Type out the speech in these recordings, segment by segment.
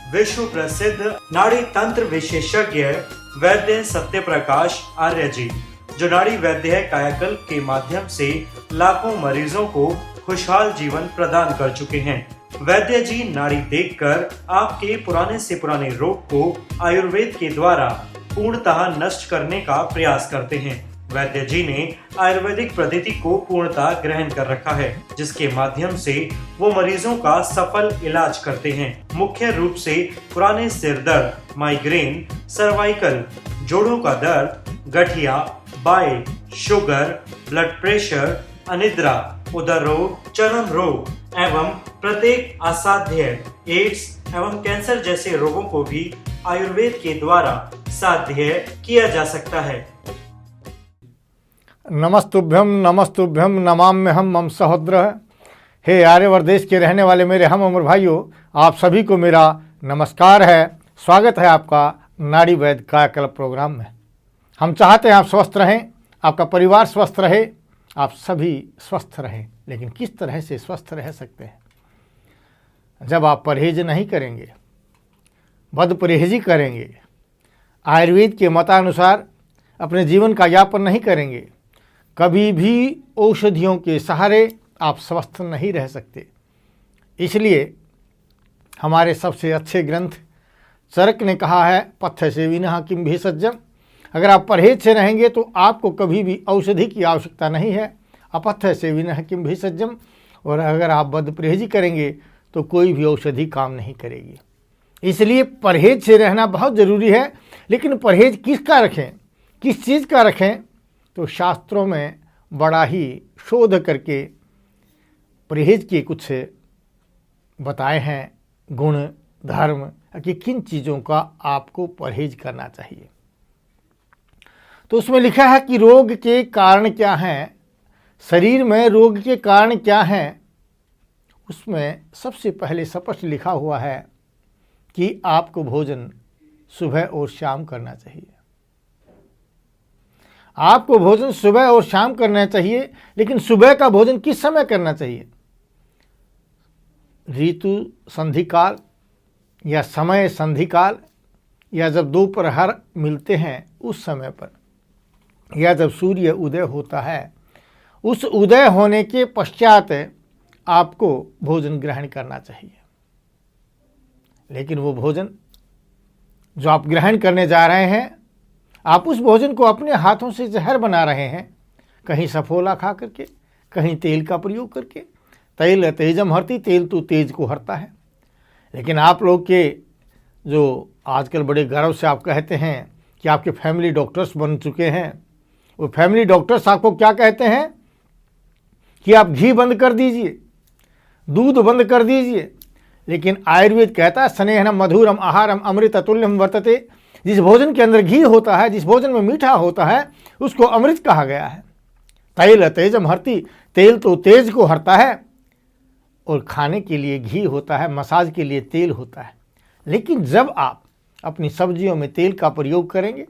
विश्व प्रसिद्ध नाड़ी तंत्र विशेषज्ञ वैद्य सत्य प्रकाश आर्य जी, जो नाड़ी वैद्य कायाकल्प के माध्यम से लाखों मरीजों को खुशहाल जीवन प्रदान कर चुके हैं। वैद्य जी नाड़ी देखकर आपके पुराने से पुराने रोग को आयुर्वेद के द्वारा पूर्णतः नष्ट करने का प्रयास करते हैं। वैद्य जी ने आयुर्वेदिक पद्धति को पूर्णतः ग्रहण कर रखा है, जिसके माध्यम से वो मरीजों का सफल इलाज करते हैं। मुख्य रूप से पुराने सिर दर्द, माइग्रेन, सर्वाइकल, जोड़ों का दर्द, गठिया, बाइल, शुगर, ब्लड प्रेशर, अनिद्रा, उदर रोग, चर्म रोग एवं प्रत्येक असाध्य एड्स एवं कैंसर जैसे रोगों को भी आयुर्वेद के द्वारा साध्य किया जा सकता है। नमस्तुभ्यम नमाम्यहम मम सहोदर। हे आर्यवर्त देश के रहने वाले मेरे हम अमर भाइयों, आप सभी को मेरा नमस्कार है। स्वागत है आपका नाड़ी वैद्य कायाकल्प प्रोग्राम में। हम चाहते हैं आप स्वस्थ रहें, आपका परिवार स्वस्थ रहे, आप सभी स्वस्थ रहें। लेकिन किस तरह से स्वस्थ रह सकते हैं? जब आप परहेज नहीं करेंगे, बद परहेजी करेंगे, आयुर्वेद के मतानुसार अपने जीवन का यापन नहीं करेंगे, कभी भी औषधियों के सहारे आप स्वस्थ नहीं रह सकते। इसलिए हमारे सबसे अच्छे ग्रंथ चरक ने कहा है, पथ्य सेविनः किम भेषजम। अगर आप परहेज से रहेंगे तो आपको कभी भी औषधि की आवश्यकता नहीं है। अपथ्य सेविनः किम भेषजम। और अगर आप बद परहेजी करेंगे तो कोई भी औषधि काम नहीं करेगी। इसलिए परहेज से रहना बहुत ज़रूरी है। लेकिन परहेज किसका रखें, किस चीज़ का रखें? तो शास्त्रों में बड़ा ही शोध करके परहेज के कुछ बताए हैं गुण धर्म कि किन चीज़ों का आपको परहेज करना चाहिए। तो उसमें लिखा है कि रोग के कारण क्या हैं, शरीर में रोग के कारण क्या हैं। उसमें सबसे पहले स्पष्ट लिखा हुआ है कि आपको भोजन सुबह और शाम करना चाहिए। आपको भोजन सुबह और शाम करना चाहिए। लेकिन सुबह का भोजन किस समय करना चाहिए? ऋतु संधिकाल या समय संधिकाल, या जब दोपहर मिलते हैं उस समय पर, या जब सूर्य उदय होता है उस उदय होने के पश्चात आपको भोजन ग्रहण करना चाहिए। लेकिन वो भोजन जो आप ग्रहण करने जा रहे हैं, आप उस भोजन को अपने हाथों से जहर बना रहे हैं। कहीं सफोला खा करके, कहीं तेल का प्रयोग करके। तेल तेजम हरती, तेल तो तेज को हरता है। लेकिन आप लोग के जो आजकल बड़े गर्व से आप कहते हैं कि आपके फैमिली डॉक्टर्स बन चुके हैं, वो फैमिली डॉक्टर्स आपको क्या कहते हैं कि आप घी बंद कर दीजिए, दूध बंद कर दीजिए। लेकिन आयुर्वेद कहता है स्नेहनम मधुरम आहारम अमृत तुल्यम वर्तते। जिस भोजन के अंदर घी होता है, जिस भोजन में मीठा होता है, उसको अमृत कहा गया है। तेल तेजम हरती, तेल तो तेज को हरता है। और खाने के लिए घी होता है, मसाज के लिए तेल होता है। लेकिन जब आप अपनी सब्जियों में तेल का प्रयोग करेंगे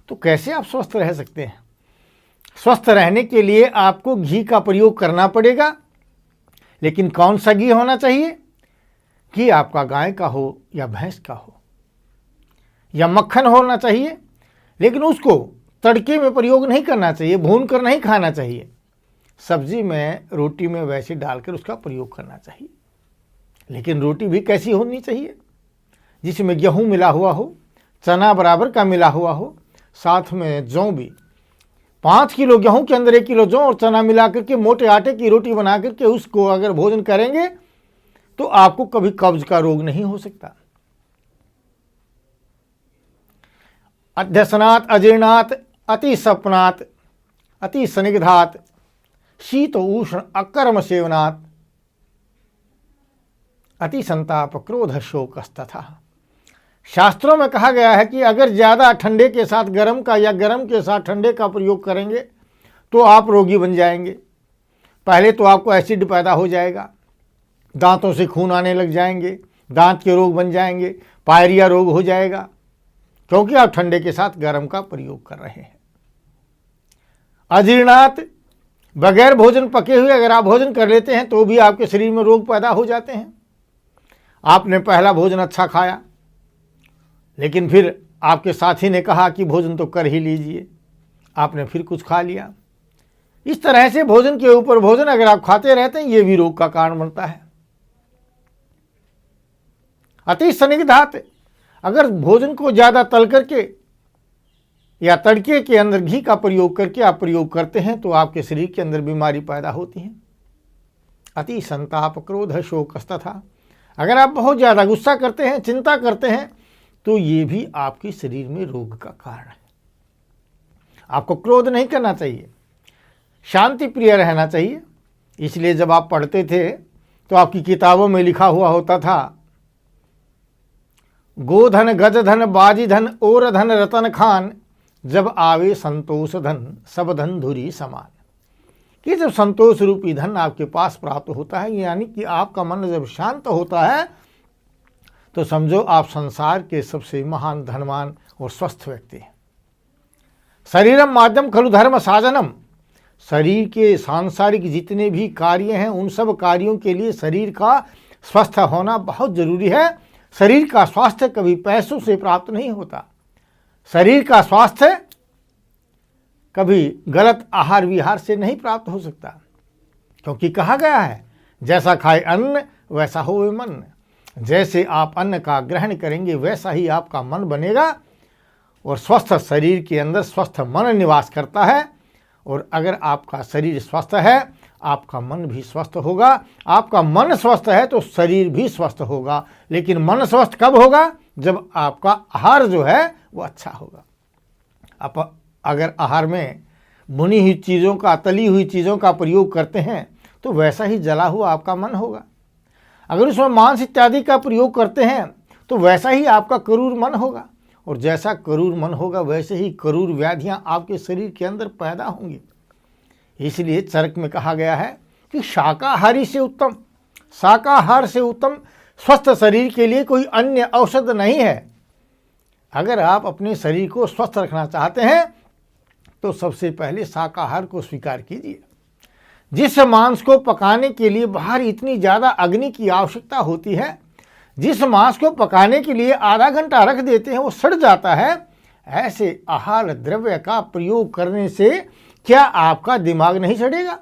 तो कैसे आप स्वस्थ रह सकते हैं? स्वस्थ रहने के लिए आपको घी का प्रयोग करना पड़ेगा। लेकिन कौन सा घी होना चाहिए? कि आपका गाय का हो या भैंस का हो या मक्खन होना चाहिए। लेकिन उसको तड़के में प्रयोग नहीं करना चाहिए, भून कर नहीं खाना चाहिए। सब्जी में, रोटी में वैसे डालकर उसका प्रयोग करना चाहिए। लेकिन रोटी भी कैसी होनी चाहिए? जिसमें गेहूं मिला हुआ हो, चना बराबर का मिला हुआ हो, साथ में जौ भी। 5 किलो गेहूं के अंदर 1 किलो जौ और चना मिला करके मोटे आटे की रोटी बना करके उसको अगर भोजन करेंगे तो आपको कभी कब्ज का रोग नहीं हो सकता। अध्यसनात् अजीर्णात् अति सपनात् अति स्निग्धात् शीत उष्ण अकर्म सेवनात् अति संताप क्रोध शोकस्तथा। शास्त्रों में कहा गया है कि अगर ज़्यादा ठंडे के साथ गर्म का या गर्म के साथ ठंडे का प्रयोग करेंगे तो आप रोगी बन जाएंगे। पहले तो आपको एसिड पैदा हो जाएगा, दांतों से खून आने लग जाएंगे, दांत के रोग बन जाएंगे, पायरिया रोग हो जाएगा, क्योंकि आप ठंडे के साथ गर्म का प्रयोग कर रहे हैं। अजीर्णात, बगैर भोजन पके हुए अगर आप भोजन कर लेते हैं तो भी आपके शरीर में रोग पैदा हो जाते हैं। आपने पहला भोजन अच्छा खाया, लेकिन फिर आपके साथी ने कहा कि भोजन तो कर ही लीजिए, आपने फिर कुछ खा लिया। इस तरह से भोजन के ऊपर भोजन अगर आप खाते रहते हैं, ये भी रोग का कारण बनता है। अति स्निग्धात, अगर भोजन को ज़्यादा तल करके या तड़के के अंदर घी का प्रयोग करके आप प्रयोग करते हैं तो आपके शरीर के अंदर बीमारी पैदा होती है। अति संताप क्रोध शोक तथा, अगर आप बहुत ज़्यादा गुस्सा करते हैं, चिंता करते हैं, तो ये भी आपके शरीर में रोग का कारण है। आपको क्रोध नहीं करना चाहिए, शांति प्रिय रहना चाहिए। इसलिए जब आप पढ़ते थे तो आपकी किताबों में लिखा हुआ होता था, गोधन गजधन बाजीधन और धन रतन खान, जब आवे संतोष धन सब धन धुरी समान। कि जब संतोष रूपी धन आपके पास प्राप्त होता है, यानी कि आपका मन जब शांत होता है, तो समझो आप संसार के सबसे महान धनवान और स्वस्थ व्यक्ति हैं। शरीरम माध्यम खलु धर्म साधनम, शरीर के सांसारिक जितने भी कार्य हैं उन सब कार्यों के लिए शरीर का स्वस्थ होना बहुत जरूरी है। शरीर का स्वास्थ्य कभी पैसों से प्राप्त नहीं होता। शरीर का स्वास्थ्य कभी गलत आहार विहार से नहीं प्राप्त हो सकता, क्योंकि कहा गया है जैसा खाए अन्न वैसा होवे मन। जैसे आप अन्न का ग्रहण करेंगे वैसा ही आपका मन बनेगा, और स्वस्थ शरीर के अंदर स्वस्थ मन निवास करता है। और अगर आपका शरीर स्वस्थ है, आपका मन भी स्वस्थ होगा। आपका मन स्वस्थ है तो शरीर भी स्वस्थ होगा। लेकिन मन स्वस्थ कब होगा? जब आपका आहार जो है वो अच्छा होगा। आप अगर आहार में भुनी हुई चीज़ों का, तली हुई चीज़ों का प्रयोग करते हैं तो वैसा ही जला हुआ आपका मन होगा। अगर उसमें मांस इत्यादि का प्रयोग करते हैं तो वैसा ही आपका क्रूर मन होगा, और जैसा क्रूर मन होगा वैसे ही क्रूर व्याधियां आपके शरीर के अंदर पैदा होंगी। इसलिए चरक में कहा गया है कि शाकाहारी से उत्तम, शाकाहार से उत्तम स्वस्थ शरीर के लिए कोई अन्य औषध नहीं है। अगर आप अपने शरीर को स्वस्थ रखना चाहते हैं तो सबसे पहले शाकाहार को स्वीकार कीजिए। जिस मांस को पकाने के लिए बाहर इतनी ज़्यादा अग्नि की आवश्यकता होती है, जिस मांस को पकाने के लिए आधा घंटा रख देते हैं वो सड़ जाता है, ऐसे आहार द्रव्य का प्रयोग करने से क्या आपका दिमाग नहीं सड़ेगा?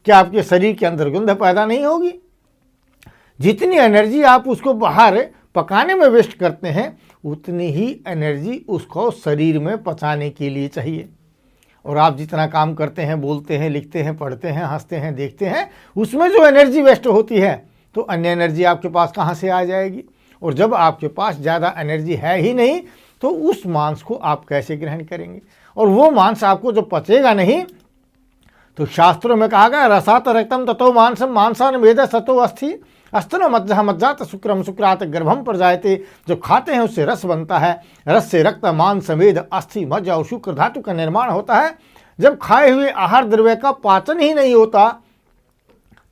क्या आपके शरीर के अंदर गंध पैदा नहीं होगी? जितनी एनर्जी आप उसको बाहर पकाने में वेस्ट करते हैं, उतनी ही एनर्जी उसको शरीर में पचाने के लिए चाहिए। और आप जितना काम करते हैं, बोलते हैं, लिखते हैं, पढ़ते हैं, हंसते हैं, देखते हैं, उसमें जो एनर्जी वेस्ट होती है तो अन्य एनर्जी आपके पास कहाँ से आ जाएगी? और जब आपके पास ज़्यादा एनर्जी है ही नहीं तो उस मांस को आप कैसे ग्रहण करेंगे? और वो मांस आपको जो पचेगा नहीं, तो शास्त्रों में कहा गया रसात रक्तम ततो मांसम मांसान वेद सतो अस्थि अस्तनो मज्जा मज्जात शुक्रम शुक्रात गर्भम पर जायते। जो खाते हैं उससे रस बनता है, रस से रक्त मांस वेद अस्थि मज्जा और शुक्र धातु का निर्माण होता है। जब खाए हुए आहार द्रव्य का पाचन ही नहीं होता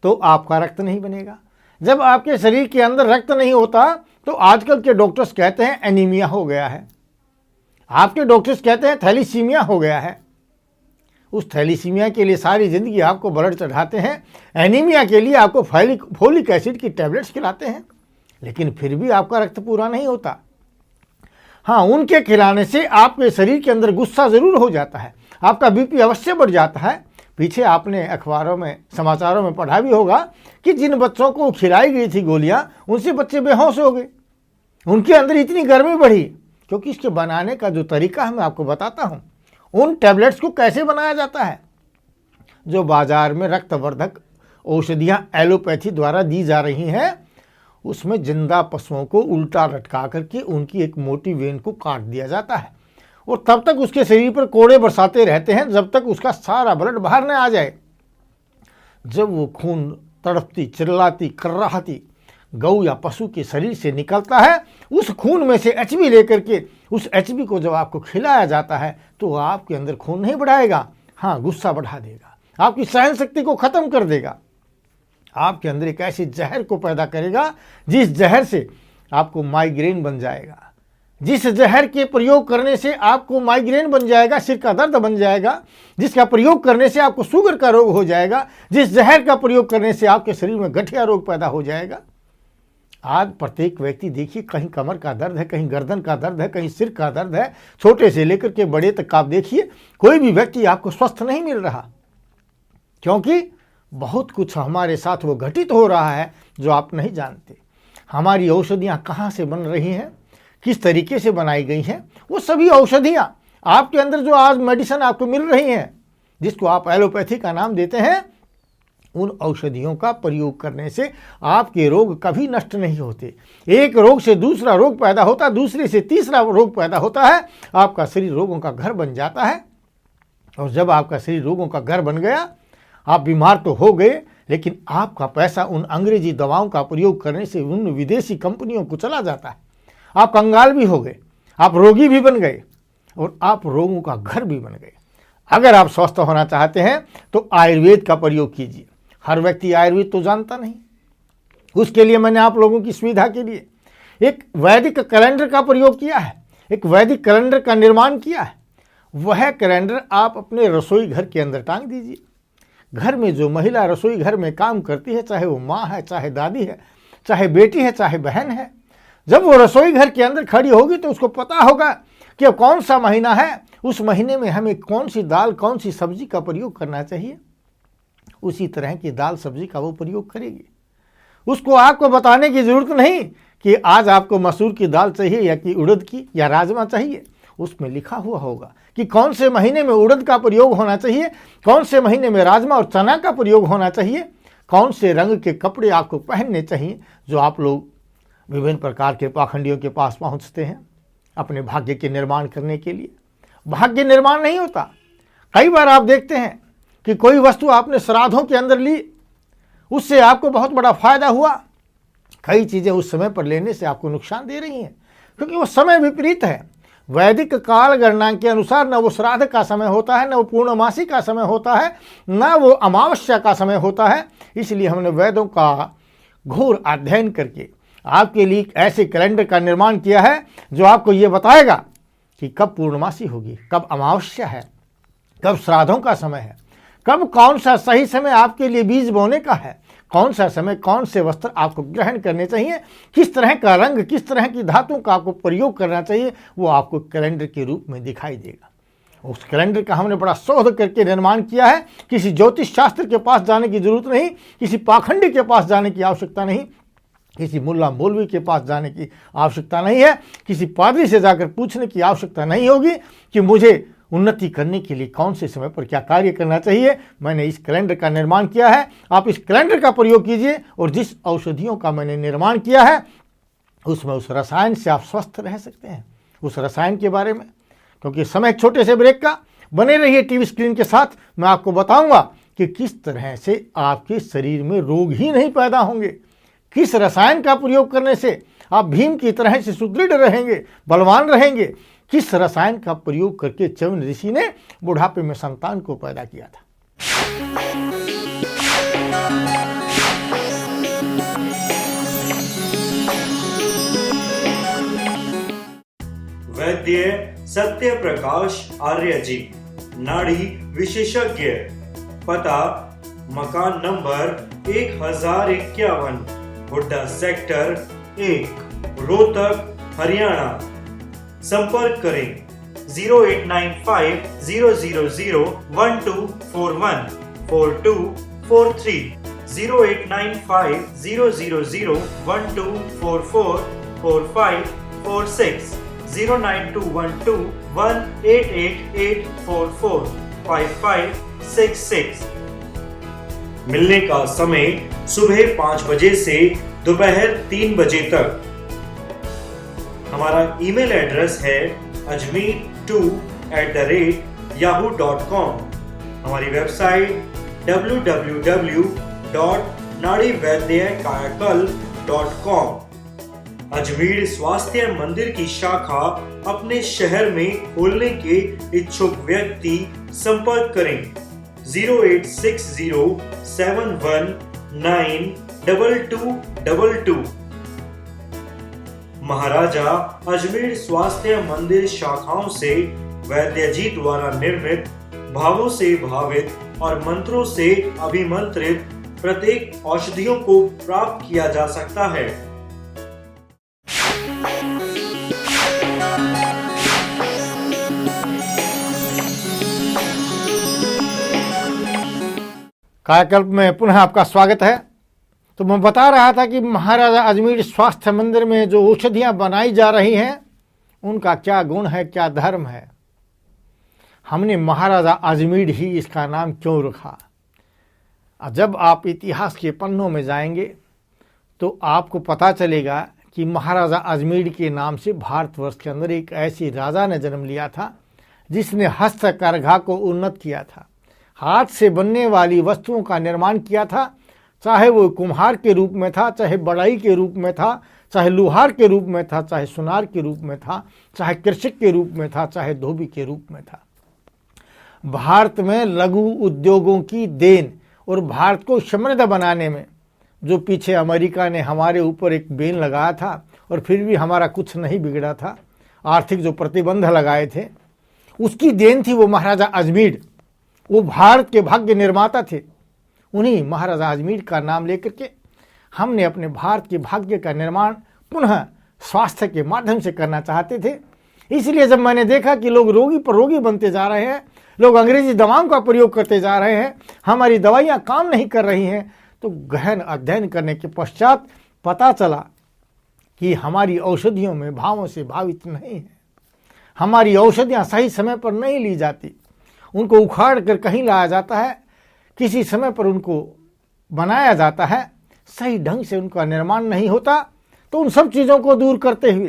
तो आपका रक्त नहीं बनेगा। जब आपके शरीर के अंदर रक्त नहीं होता तो आजकल के डॉक्टर्स कहते हैं एनीमिया हो गया है, आपके डॉक्टर्स कहते हैं थैलीसीमिया हो गया है। उस थैलीसीमिया के लिए सारी ज़िंदगी आपको ब्लड चढ़ाते हैं, एनीमिया के लिए आपको फोलिक एसिड की टैबलेट्स खिलाते हैं, लेकिन फिर भी आपका रक्त पूरा नहीं होता। हाँ, उनके खिलाने से आपके शरीर के अंदर गुस्सा ज़रूर हो जाता है, आपका बीपी अवश्य बढ़ जाता है। पीछे आपने अखबारों में, समाचारों में पढ़ा भी होगा कि जिन बच्चों को खिलाई गई थी गोलियाँ, उनसे बच्चे बेहोश हो गए, उनके अंदर इतनी गर्मी बढ़ी। क्योंकि इसके बनाने का जो तरीका है मैं आपको बताता हूँ। उन टैबलेट्स को कैसे बनाया जाता है? जो बाजार में रक्तवर्धक औषधियाँ एलोपैथी द्वारा दी जा रही हैं, उसमें जिंदा पशुओं को उल्टा लटका करके उनकी एक मोटी वेन को काट दिया जाता है, और तब तक उसके शरीर पर कोड़े बरसाते रहते हैं जब तक उसका सारा ब्लड बाहर न आ जाए। जब वो खून तड़पती, चिल्लाती, कर्राहती गौ या पशु के शरीर से निकलता है, उस खून में से एचबी लेकर के उस एचबी को जब आपको खिलाया जाता है तो आपके अंदर खून नहीं बढ़ाएगा, हाँ गुस्सा बढ़ा देगा, आपकी सहन शक्ति को खत्म कर देगा, आपके अंदर एक ऐसी जहर को पैदा करेगा जिस जहर से आपको माइग्रेन बन जाएगा, जिस जहर के प्रयोग करने से आपको माइग्रेन बन जाएगा, सिर का दर्द बन जाएगा, जिसका प्रयोग करने से आपको शुगर का रोग हो जाएगा, जिस जहर का प्रयोग करने से आपके शरीर में गठिया रोग पैदा हो जाएगा। आज प्रत्येक व्यक्ति देखिए, कहीं कमर का दर्द है, कहीं गर्दन का दर्द है, कहीं सिर का दर्द है, छोटे से लेकर के बड़े तक आप देखिए, कोई भी व्यक्ति आपको स्वस्थ नहीं मिल रहा, क्योंकि बहुत कुछ हमारे साथ वो घटित हो रहा है जो आप नहीं जानते। हमारी औषधियाँ कहाँ से बन रही हैं, किस तरीके से बनाई गई हैं, वो सभी औषधियाँ आपके अंदर जो आज मेडिसिन आपको मिल रही हैं, जिसको आप एलोपैथी का नाम देते हैं, उन औषधियों का प्रयोग करने से आपके रोग कभी नष्ट नहीं होते। एक रोग से दूसरा रोग पैदा होता, दूसरे से तीसरा रोग पैदा होता है, आपका शरीर रोगों का घर बन जाता है। और जब आपका शरीर रोगों का घर बन गया, आप बीमार तो हो गए, लेकिन आपका पैसा उन अंग्रेजी दवाओं का प्रयोग करने से उन विदेशी कंपनियों को चला जाता है। आप कंगाल भी हो गए, आप रोगी भी बन गए और आप रोगों का घर भी बन गए। अगर आप स्वस्थ होना चाहते हैं तो आयुर्वेद का प्रयोग कीजिए। हर व्यक्ति आयुर्वेद तो जानता नहीं, उसके लिए मैंने आप लोगों की सुविधा के लिए एक वैदिक कैलेंडर का प्रयोग किया है, एक वैदिक कैलेंडर का निर्माण किया है। वह कैलेंडर आप अपने रसोई घर के अंदर टांग दीजिए। घर में जो महिला रसोई घर में काम करती है, चाहे वो माँ है, चाहे दादी है, चाहे बेटी है, चाहे बहन है, जब वो रसोई घर के अंदर खड़ी होगी तो उसको पता होगा कि अब कौन सा महीना है, उस महीने में हमें कौन सी दाल, कौन सी सब्जी का प्रयोग करना चाहिए। उसी तरह की दाल सब्जी का वो प्रयोग करेगी। उसको आपको बताने की जरूरत नहीं कि आज आपको मसूर की दाल चाहिए या कि उड़द की या राजमा चाहिए। उसमें लिखा हुआ होगा कि कौन से महीने में उड़द का प्रयोग होना चाहिए, कौन से महीने में राजमा और चना का प्रयोग होना चाहिए, कौन से रंग के कपड़े आपको पहनने चाहिए। जो आप लोग विभिन्न प्रकार के पाखंडियों के पास पहुंचते हैं अपने भाग्य के निर्माण करने के लिए, भाग्य निर्माण नहीं होता। कई बार आप देखते हैं कि कोई वस्तु आपने श्राद्धों के अंदर ली, उससे आपको बहुत बड़ा फायदा हुआ। कई चीज़ें उस समय पर लेने से आपको नुकसान दे रही हैं, क्योंकि वो समय विपरीत है। वैदिक काल गणना के अनुसार न वो श्राद्ध का समय होता है, न वो पूर्णमासी का समय होता है, न वो अमावस्या का समय होता है। इसलिए हमने वेदों का घोर अध्ययन करके आपके लिए ऐसे कैलेंडर का निर्माण किया है जो आपको ये बताएगा कि कब पूर्णमासी होगी, कब अमावस्या है, कब श्राद्धों का समय है, कब कौन सा सही समय आपके लिए बीज बोने का है, कौन सा समय कौन से वस्त्र आपको ग्रहण करने चाहिए, किस तरह का रंग, किस तरह की धातु का आपको प्रयोग करना चाहिए, वो आपको कैलेंडर के रूप में दिखाई देगा। उस कैलेंडर का हमने बड़ा शोध करके निर्माण किया है। किसी ज्योतिष शास्त्र के पास जाने की जरूरत नहीं, किसी पाखंडी के पास जाने की आवश्यकता नहीं, किसी मुल्ला मौलवी के पास जाने की आवश्यकता नहीं है, किसी पादरी से जाकर पूछने की आवश्यकता नहीं होगी कि मुझे उन्नति करने के लिए कौन से समय पर क्या कार्य करना चाहिए। मैंने इस कैलेंडर का निर्माण किया है, आप इस कैलेंडर का प्रयोग कीजिए। और जिस औषधियों का मैंने निर्माण किया है उसमें उस रसायन से आप स्वस्थ रह सकते हैं। उस रसायन के बारे में, क्योंकि समय एक छोटे से ब्रेक का, बने रहिए टीवी स्क्रीन के साथ। मैं आपको बताऊंगा कि किस तरह से आपके शरीर में रोग ही नहीं पैदा होंगे, किस रसायन का प्रयोग करने से आप भीम की तरह से सुदृढ़ रहेंगे, बलवान रहेंगे, किस रसायन का प्रयोग करके च्यवन ऋषि ने बुढ़ापे में संतान को पैदा किया था। वैद्य सत्य प्रकाश आर्य जी, नाड़ी विशेषज्ञ, पता मकान नंबर 1051, हुड्डा सेक्टर 1, रोहतक, हरियाणा। संपर्क करें 0895-000-1241 4243, 0895-000-1244 4546, 09212-188844 5566। मिलने का समय सुबह 5 बजे से दोपहर 3 बजे तक। हमारा ईमेल एड्रेस है ajmer2@yahoo.com। हमारी वेबसाइट www.nadivaidyankayakal.com। अजमेर स्वास्थ्य मंदिर की शाखा अपने शहर में खोलने के इच्छुक व्यक्ति संपर्क करें 08607192222। महाराजा अजमेर स्वास्थ्य मंदिर शाखाओं से वैद्य जी द्वारा निर्मित, भावों से भावित और मंत्रों से अभिमंत्रित प्रत्येक औषधियों को प्राप्त किया जा सकता है। कायाकल्प में पुनः आपका स्वागत है। तो मैं बता रहा था कि महाराजा अजमेर स्वास्थ्य मंदिर में जो औषधियां बनाई जा रही हैं उनका क्या गुण है, क्या धर्म है। हमने महाराजा अजमेर ही इसका नाम क्यों रखा। जब आप इतिहास के पन्नों में जाएंगे तो आपको पता चलेगा कि महाराजा अजमेर के नाम से भारतवर्ष के अंदर एक ऐसी राजा ने जन्म लिया था जिसने हस्तकरघा को उन्नत किया था, हाथ से बनने वाली वस्तुओं का निर्माण किया था, चाहे वो कुम्हार के रूप में था, चाहे बढ़ई के रूप में था, चाहे लुहार के रूप में था, चाहे सुनार के रूप में था, चाहे कृषक के रूप में था, चाहे धोबी के रूप में था। भारत में लघु उद्योगों की देन और भारत को समृद्ध बनाने में जो पीछे अमेरिका ने हमारे ऊपर एक बैन लगाया था और फिर भी हमारा कुछ नहीं बिगड़ा था, आर्थिक जो प्रतिबंध लगाए थे उसकी देन थी वो महाराजा अजमेर। वो भारत के भाग्य निर्माता थे। उन्हीं महाराजा अजमेर का नाम लेकर के हमने अपने भारत के भाग्य का निर्माण पुनः स्वास्थ्य के माध्यम से करना चाहते थे। इसलिए जब मैंने देखा कि लोग रोगी पर रोगी बनते जा रहे हैं, लोग अंग्रेजी दवाओं का प्रयोग करते जा रहे हैं, हमारी दवाइयाँ काम नहीं कर रही हैं, तो गहन अध्ययन करने के पश्चात पता चला कि हमारी औषधियों में भावों से भावित नहीं है। हमारी औषधियाँ सही समय पर नहीं ली जाती, उनको उखाड़ कर कहीं लाया जाता है, किसी समय पर उनको बनाया जाता है, सही ढंग से उनका निर्माण नहीं होता। तो उन सब चीज़ों को दूर करते हुए,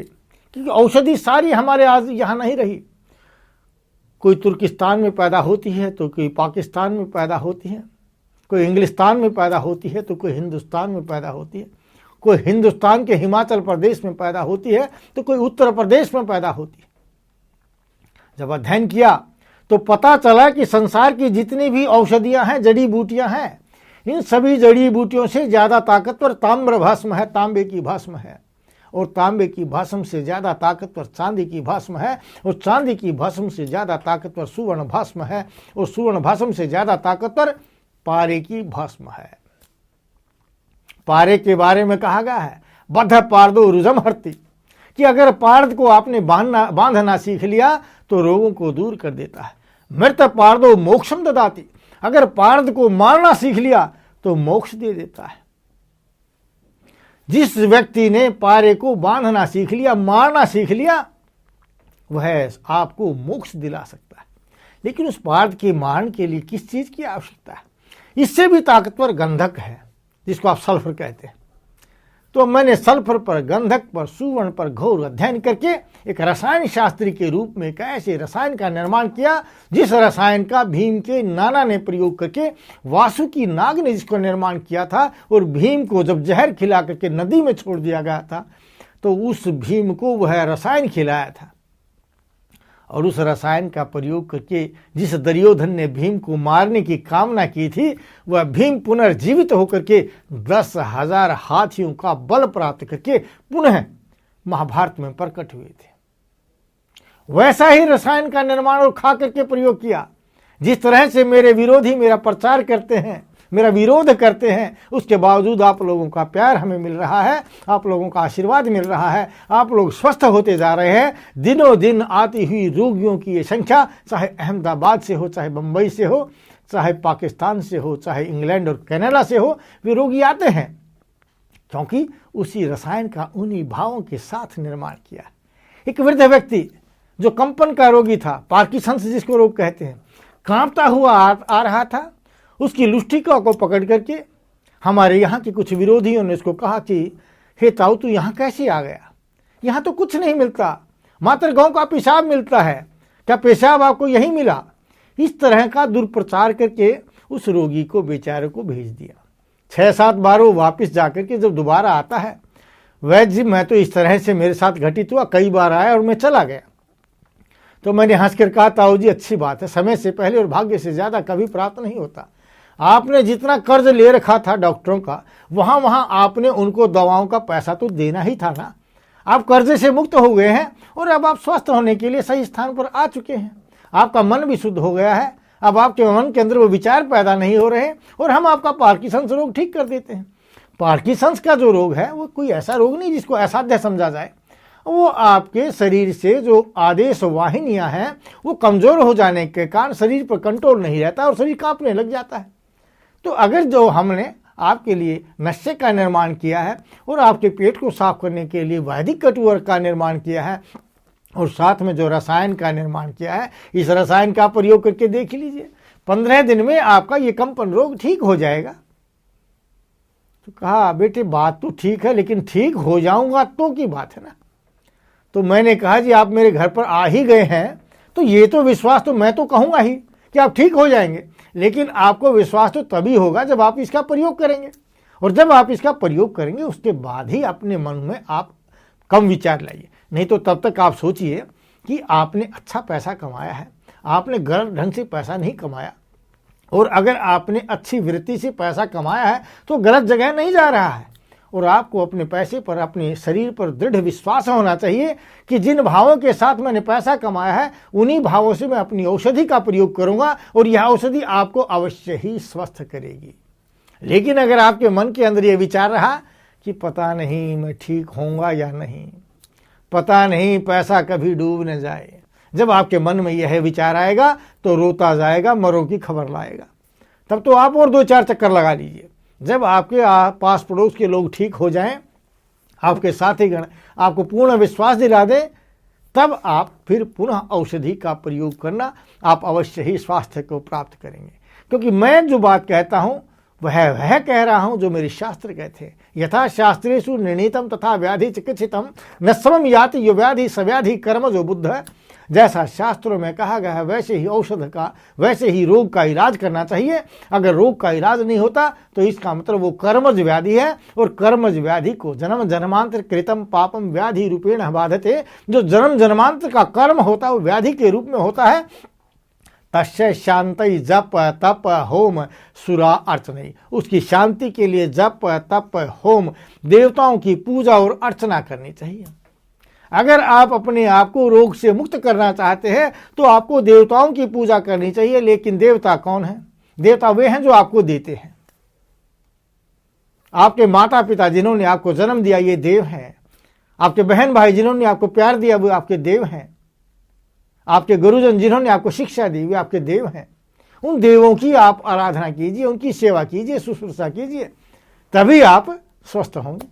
क्योंकि औषधि सारी हमारे आज यहाँ नहीं रही, कोई तुर्किस्तान में पैदा होती है तो कोई पाकिस्तान में पैदा होती है, कोई इंग्लिस्तान में पैदा होती है तो कोई हिंदुस्तान में पैदा होती है, कोई हिंदुस्तान के हिमाचल प्रदेश में पैदा होती है तो कोई उत्तर प्रदेश में पैदा होती है। जब अध्ययन किया तो पता चला कि संसार की जितनी भी औषधियां हैं, जड़ी बूटियां हैं, इन सभी जड़ी बूटियों से ज़्यादा ताकतवर ताम्र भस्म है, तांबे की भस्म है, और तांबे की भस्म से ज़्यादा ताकतवर चांदी की भस्म है, और चांदी की भस्म से ज़्यादा ताकतवर सुवर्ण भस्म है, और सुवर्ण भस्म से ज़्यादा ताकतवर पारे की भस्म है। पारे के बारे में कहा गया है बद्ध पारदो रुजम हरती, कि अगर पारद को आपने बांधना सीख लिया तो रोगों को दूर कर देता है। मृत पारदो मोक्षम ददाती, अगर पारद को मारना सीख लिया तो मोक्ष दे देता है। जिस व्यक्ति ने पारे को बांधना सीख लिया, मारना सीख लिया, वह आपको मोक्ष दिला सकता है। लेकिन उस पारद के मारने के लिए किस चीज की आवश्यकता है? इससे भी ताकतवर गंधक है जिसको आप सल्फर कहते हैं। तो मैंने सल्फर पर, गंधक पर, सुवर्ण पर घोर अध्ययन करके एक रसायन शास्त्री के रूप में एक ऐसे रसायन का निर्माण किया जिस रसायन का भीम के नाना ने प्रयोग करके, वासुकी नाग ने जिसको निर्माण किया था, और भीम को जब जहर खिला करके नदी में छोड़ दिया गया था तो उस भीम को वह रसायन खिलाया था। और उस रसायन का प्रयोग करके जिस दुर्योधन ने भीम को मारने की कामना की थी, वह भीम पुनर्जीवित होकर के 10,000 हाथियों का बल प्राप्त करके पुनः महाभारत में प्रकट हुए थे। वैसा ही रसायन का निर्माण और खा करके प्रयोग किया। जिस तरह से मेरे विरोधी मेरा प्रचार करते हैं, मेरा विरोध करते हैं, उसके बावजूद आप लोगों का प्यार हमें मिल रहा है, आप लोगों का आशीर्वाद मिल रहा है, आप लोग स्वस्थ होते जा रहे हैं। दिनों दिन आती हुई रोगियों की ये संख्या, चाहे अहमदाबाद से हो, चाहे बम्बई से हो, चाहे पाकिस्तान से हो, चाहे इंग्लैंड और कनाडा से हो, वे रोगी आते हैं क्योंकि उसी रसायन का उन्हीं भावों के साथ निर्माण किया। एक वृद्ध व्यक्ति जो कंपन का रोगी था, पार्किंसंस जिसको रोग कहते हैं, कांपता हुआ आ रहा था, उसकी लुष्टिका को पकड़ करके हमारे यहाँ के कुछ विरोधियों ने उसको कहा कि हे ताऊ, तू यहाँ कैसे आ गया? यहाँ तो कुछ नहीं मिलता, मात्र गांव का पेशाब मिलता है, क्या पेशाब आपको यही मिला? इस तरह का दुर्प्रचार करके उस रोगी को, बेचारे को भेज दिया। 6-7 बार वो वापिस जाकर के जब दोबारा आता है, वैद्य जी मैं तो इस तरह से मेरे साथ घटित हुआ, कई बार आया और मैं चला गया। तो मैंने हंसकर कहा, ताऊ जी अच्छी बात है, समय से पहले और भाग्य से ज़्यादा कभी प्राप्त नहीं होता। आपने जितना कर्ज ले रखा था डॉक्टरों का, वहाँ आपने उनको दवाओं का पैसा तो देना ही था ना। आप कर्जे से मुक्त हो गए हैं और अब आप स्वस्थ होने के लिए सही स्थान पर आ चुके हैं। आपका मन भी शुद्ध हो गया है, अब आपके मन के अंदर वो विचार पैदा नहीं हो रहे और हम आपका पार्किंसंस रोग ठीक कर देते हैं। पार्किंसंस का जो रोग है वो कोई ऐसा रोग नहीं जिसको असाध्य समझा जाए। वो आपके शरीर से जो आदेश वाहिनियां हैं वो कमज़ोर हो जाने के कारण शरीर पर कंट्रोल नहीं रहता और शरीर कांपने लग जाता है। तो अगर जो हमने आपके लिए नशे का निर्माण किया है और आपके पेट को साफ करने के लिए वैदिक कटुअर का निर्माण किया है और साथ में जो रसायन का निर्माण किया है, इस रसायन का प्रयोग करके देख लीजिए, 15 दिन में आपका ये कंपन रोग ठीक हो जाएगा। तो कहा बेटे बात तो ठीक है, लेकिन ठीक हो जाऊंगा तो की बात है ना। तो मैंने कहा जी आप मेरे घर पर आ ही गए हैं तो ये तो विश्वास तो मैं तो कहूंगा ही कि आप ठीक हो जाएंगे, लेकिन आपको विश्वास तो तभी होगा जब आप इसका प्रयोग करेंगे, और जब आप इसका प्रयोग करेंगे उसके बाद ही अपने मन में आप कम विचार लाइए। नहीं तो तब तक आप सोचिए कि आपने अच्छा पैसा कमाया है, आपने गलत ढंग से पैसा नहीं कमाया, और अगर आपने अच्छी वृत्ति से पैसा कमाया है तो गलत जगह नहीं जा रहा है। और आपको अपने पैसे पर, अपने शरीर पर दृढ़ विश्वास होना चाहिए कि जिन भावों के साथ मैंने पैसा कमाया है उन्हीं भावों से मैं अपनी औषधि का प्रयोग करूंगा और यह औषधि आपको अवश्य ही स्वस्थ करेगी। लेकिन अगर आपके मन के अंदर यह विचार रहा कि पता नहीं मैं ठीक होऊंगा या नहीं, पता नहीं पैसा कभी डूब न जाए, जब आपके मन में यह विचार आएगा तो रोता जाएगा, मरो की खबर लाएगा। तब तो आप और 2-4 चक्कर लगा लीजिए। जब आपके पास पड़ोस के लोग ठीक हो जाएं, आपके साथीगण आपको पूर्ण विश्वास दिला दें, तब आप फिर पुनः औषधि का प्रयोग करना, आप अवश्य ही स्वास्थ्य को प्राप्त करेंगे। क्योंकि मैं जो बात कहता हूं वह कह रहा हूं जो मेरे शास्त्र कहते हैं। यथा शास्त्रेषु निर्णीतम तथा व्याधि चिकित्सितम न समम याति यो व्याधि सव्याधि कर्म जो बुद्ध है। जैसा शास्त्रों में कहा गया है वैसे ही औषध का, वैसे ही रोग का इलाज करना चाहिए। अगर रोग का इलाज नहीं होता तो इसका मतलब वो कर्मज व्याधि है, और कर्मज व्याधि को जन्म जन्मांतर कृतम पापम व्याधि रूपेण बाधते। जो जन्म जन्मांतर का कर्म होता है वो व्याधि के रूप में होता है। तस्य शांति जप तप होम सुरा अर्चना, उसकी शांति के लिए जप तप होम देवताओं की पूजा और अर्चना करनी चाहिए। अगर आप अपने आप को रोग से मुक्त करना चाहते हैं तो आपको देवताओं की पूजा करनी चाहिए। लेकिन देवता कौन है? देवता वे हैं जो आपको देते हैं। आपके माता पिता जिन्होंने आपको जन्म दिया ये देव हैं। आपके बहन भाई जिन्होंने आपको प्यार दिया वो आपके देव हैं। आपके गुरुजन जिन्होंने आपको शिक्षा दी वे आपके देव हैं। उन देवों की आप आराधना कीजिए, उनकी सेवा कीजिए, शुश्रूषा कीजिए, तभी आप स्वस्थ होंगे।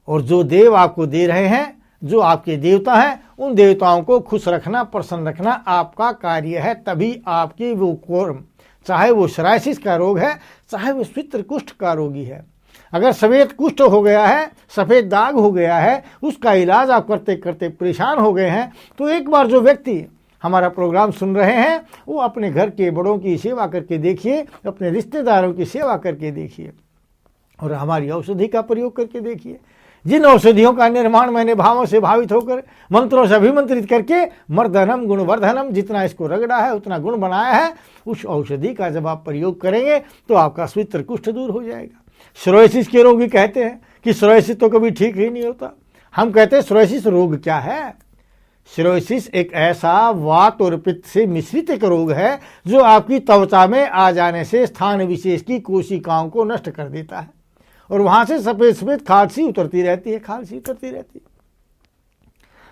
और जो देव आपको दे रहे हैं, जो आपके देवता हैं, उन देवताओं को खुश रखना, प्रसन्न रखना आपका कार्य है। तभी आपकी वो कोर्म, चाहे वो सोरायसिस का रोग है, चाहे वो श्वेत कुष्ठ का रोगी है, अगर सफेद कुष्ठ हो गया है, सफेद दाग हो गया है, उसका इलाज आप करते करते परेशान हो गए हैं, तो एक बार जो व्यक्ति हमारा प्रोग्राम सुन रहे हैं वो अपने घर के बड़ों की सेवा करके देखिए, अपने रिश्तेदारों की सेवा करके देखिए, और हमारी औषधि का प्रयोग करके देखिए। जिन औषधियों का निर्माण मैंने भावों से भावित होकर, मंत्रों से अभिमंत्रित करके, मर्दनम गुणवर्धनम, जितना इसको रगड़ा है उतना गुण बनाया है, उस औषधि का जब आप प्रयोग करेंगे तो आपका श्वेत कुष्ठ दूर हो जाएगा। सोरायसिस के रोगी कहते हैं कि सोरायसिस तो कभी ठीक ही नहीं होता। हम कहते हैं सोरायसिस रोग क्या है? सोरायसिस एक ऐसा वात और पित्त से मिश्रित एक रोग है जो आपकी त्वचा में आ जाने से स्थान विशेष की कोशिकाओं को नष्ट कर देता है, और वहां से सफेद सफेद खालसी उतरती रहती है, खालसी उतरती रहती है।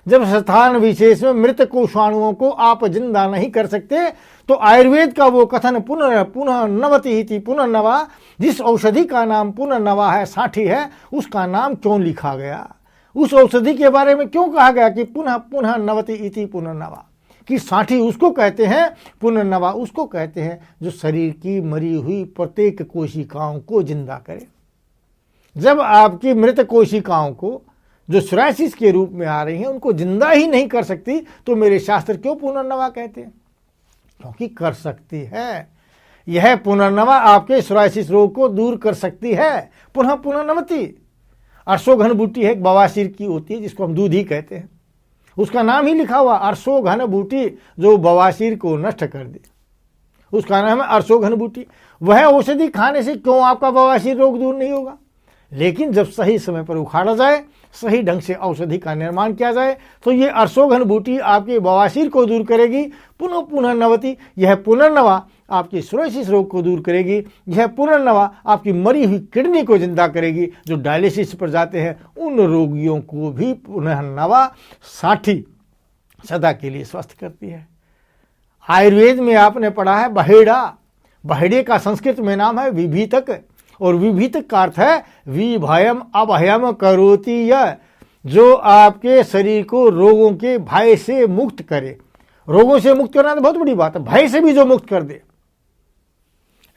जब स्थान विशेष में मृत कोषाणुओं को आप जिंदा नहीं कर सकते तो आयुर्वेद का वो कथन पुनः नवति इति पुनर्नवा, जिस औषधि का नाम पुनर्नवा है, साठी है, उसका नाम क्यों लिखा गया? उस औषधि के बारे में क्यों कहा गया कि पुनः नवति इति पुनर्नवा? कि साठी उसको कहते हैं, पुनर्नवा उसको कहते हैं जो शरीर की मरी हुई प्रत्येक कोशिकाओं को जिंदा करे। जब आपकी मृत कोशिकाओं को जो सोरायसिस के रूप में आ रही हैं उनको जिंदा ही नहीं कर सकती तो मेरे शास्त्र क्यों पुनर्नवा कहते हैं? क्योंकि कर सकती है। यह पुनर्नवा आपके सोरायसिस रोग को दूर कर सकती है। पुनर्नवति अरसोघन बूटी है, एक बवासीर की होती है जिसको हम दूधी कहते हैं, उसका नाम ही लिखा हुआ अरसोघन बूटी, जो बवासीर को नष्ट कर दे, उसका नाम है अरसोघन बूटी। वह औषधि खाने से क्यों आपका बवासीर रोग दूर नहीं होगा? लेकिन जब सही समय पर उखाड़ा जाए, सही ढंग से औषधि का निर्माण किया जाए तो ये अरसोघन बूटी आपके बवासीर को दूर करेगी। पुनः नवति, यह पुनर्नवा आपकी सोरायसिस रोग को दूर करेगी। यह पुनर्नवा आपकी मरी हुई किडनी को जिंदा करेगी। जो डायलिसिस पर जाते हैं उन रोगियों को भी पुनर्नवा साठी सदा के लिए स्वस्थ करती है। आयुर्वेद में आपने पढ़ा है बहेड़ा, बहेड़े का संस्कृत में नाम है विभीतक, और विभीतक का अर्थ है विभयम अभयम करोति यह, जो आपके शरीर को रोगों के भय से मुक्त करे। रोगों से मुक्त करना तो बहुत बड़ी बात है, भय से भी जो मुक्त कर दे,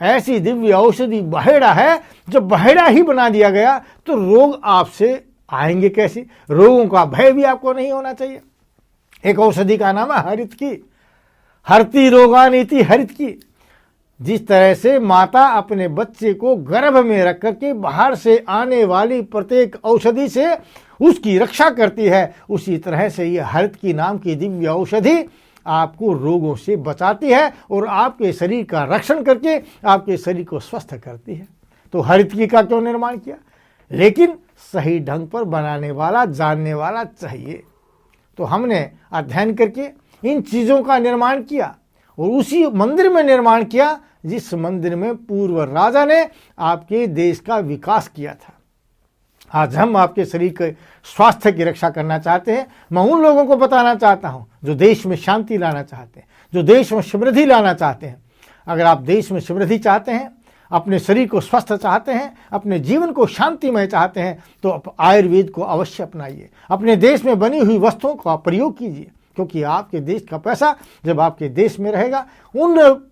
ऐसी दिव्य औषधि बहेड़ा है। जब बहेड़ा ही बना दिया गया तो रोग आपसे आएंगे कैसे? रोगों का भय भी आपको नहीं होना चाहिए। एक औषधि का नाम है हरित की, हरती रोगानीति हरित की। जिस तरह से माता अपने बच्चे को गर्भ में रख करके बाहर से आने वाली प्रत्येक औषधि से उसकी रक्षा करती है, उसी तरह से यह हरित की नाम की दिव्य औषधि आपको रोगों से बचाती है और आपके शरीर का रक्षण करके आपके शरीर को स्वस्थ करती है। तो हरित की का क्यों निर्माण किया? लेकिन सही ढंग पर बनाने वाला, जानने वाला चाहिए। तो हमने अध्ययन करके इन चीज़ों का निर्माण किया और उसी मंदिर में निर्माण किया जिस मंदिर में पूर्व राजा ने आपके देश का विकास किया था। आज हम आपके शरीर के स्वास्थ्य की रक्षा करना चाहते हैं। मैं उन लोगों को बताना चाहता हूं जो देश में शांति लाना चाहते हैं, जो देश में समृद्धि लाना चाहते हैं। अगर आप देश में समृद्धि चाहते हैं, अपने शरीर को स्वस्थ चाहते हैं, अपने जीवन को शांतिमय चाहते हैं, तो आप आयुर्वेद को अवश्य अपनाइए। अपने देश में बनी हुई वस्तुओं का प्रयोग कीजिए, क्योंकि आपके देश का पैसा जब आपके देश में रहेगा, उन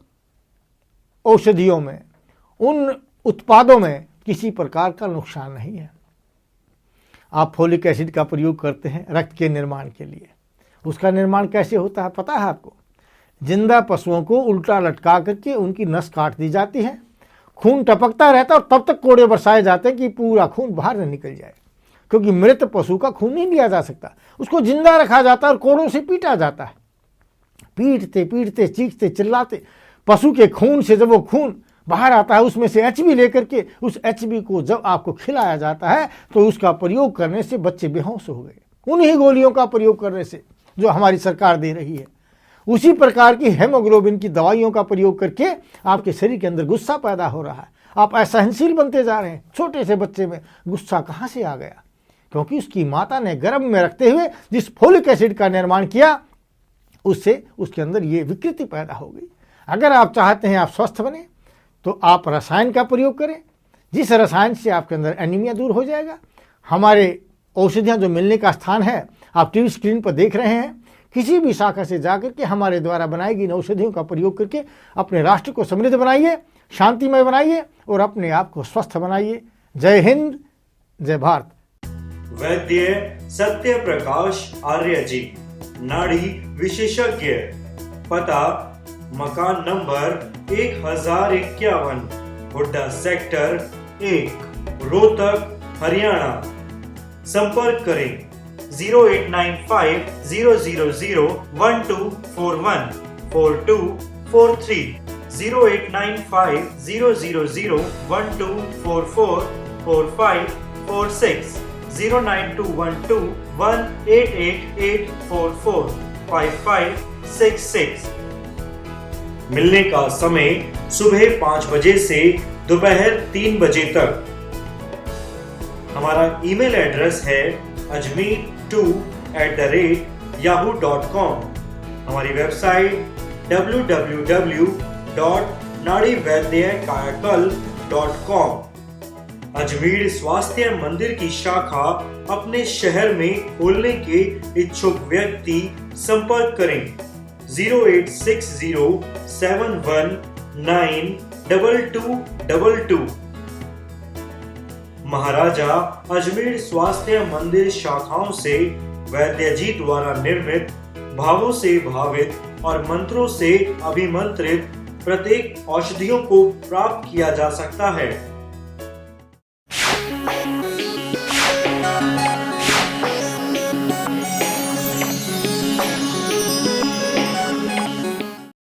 औषधियों में, उन उत्पादों में किसी प्रकार का नुकसान नहीं है। आप फोलिक एसिड का प्रयोग करते हैं रक्त के निर्माण के लिए। उसका निर्माण कैसे होता है पता है आपको? जिंदा पशुओं को उल्टा लटका करके उनकी नस काट दी जाती है, खून टपकता रहता है और तब तक कोड़े बरसाए जाते हैं कि पूरा खून बाहर न निकल जाए, क्योंकि मृत पशु का खून नहीं लिया जा सकता। उसको जिंदा रखा जाता है और कोड़ों से पीटा जाता है। पीटते पीटते, चीखते चिल्लाते, पशु के खून से जब वो खून बाहर आता है, उसमें से एचबी लेकर के उस एचबी को जब आपको खिलाया जाता है तो उसका प्रयोग करने से बच्चे बेहोश हो गए, उन्हीं गोलियों का प्रयोग करने से जो हमारी सरकार दे रही है। उसी प्रकार की हेमोग्लोबिन की दवाइयों का प्रयोग करके आपके शरीर के अंदर गुस्सा पैदा हो रहा है। आप असहनशील बनते जा रहे हैं। छोटे से बच्चे में गुस्सा कहाँ से आ गया? क्योंकि उसकी माता ने गर्भ में रखते हुए जिस फोलिक एसिड का निर्माण किया, उससे उसके अंदर ये विकृति पैदा हो गई। अगर आप चाहते हैं आप स्वस्थ बने तो आप रसायन का प्रयोग करें, जिस रसायन से आपके अंदर एनीमिया दूर हो जाएगा। हमारे औषधियाँ जो मिलने का स्थान है आप टीवी स्क्रीन पर देख रहे हैं। किसी भी शाखा से जाकर के हमारे द्वारा बनाई गई इन औषधियों का प्रयोग करके अपने राष्ट्र को समृद्ध बनाइए, शांतिमय बनाइए और अपने आप को स्वस्थ बनाइए। जय हिंद, जय भारत। वैद्य सत्य प्रकाश आर्य जी, नाड़ी विशेषज्ञ, पता मकान नंबर 1051, हुड्डा सेक्टर 1, रोहतक, हरियाणा। संपर्क करें 0895-000-1241 4243, 0895-000-1244 4546, 09212-188844 5566। मिलने का समय सुबह 5 बजे से दोपहर 3 बजे तक। हमारा ईमेल एड्रेस है ajmer2@yahoo.com। हमारी वेबसाइट www.nadivaidyankayakal.com। अजमेर स्वास्थ्य मंदिर की शाखा अपने शहर में खोलने के इच्छुक व्यक्ति संपर्क करें 0860719222। महाराजा अजमेर स्वास्थ्य मंदिर शाखाओं से वैद्य जी द्वारा निर्मित, भावों से भावित और मंत्रों से अभिमंत्रित प्रत्येक औषधियों को प्राप्त किया जा सकता है।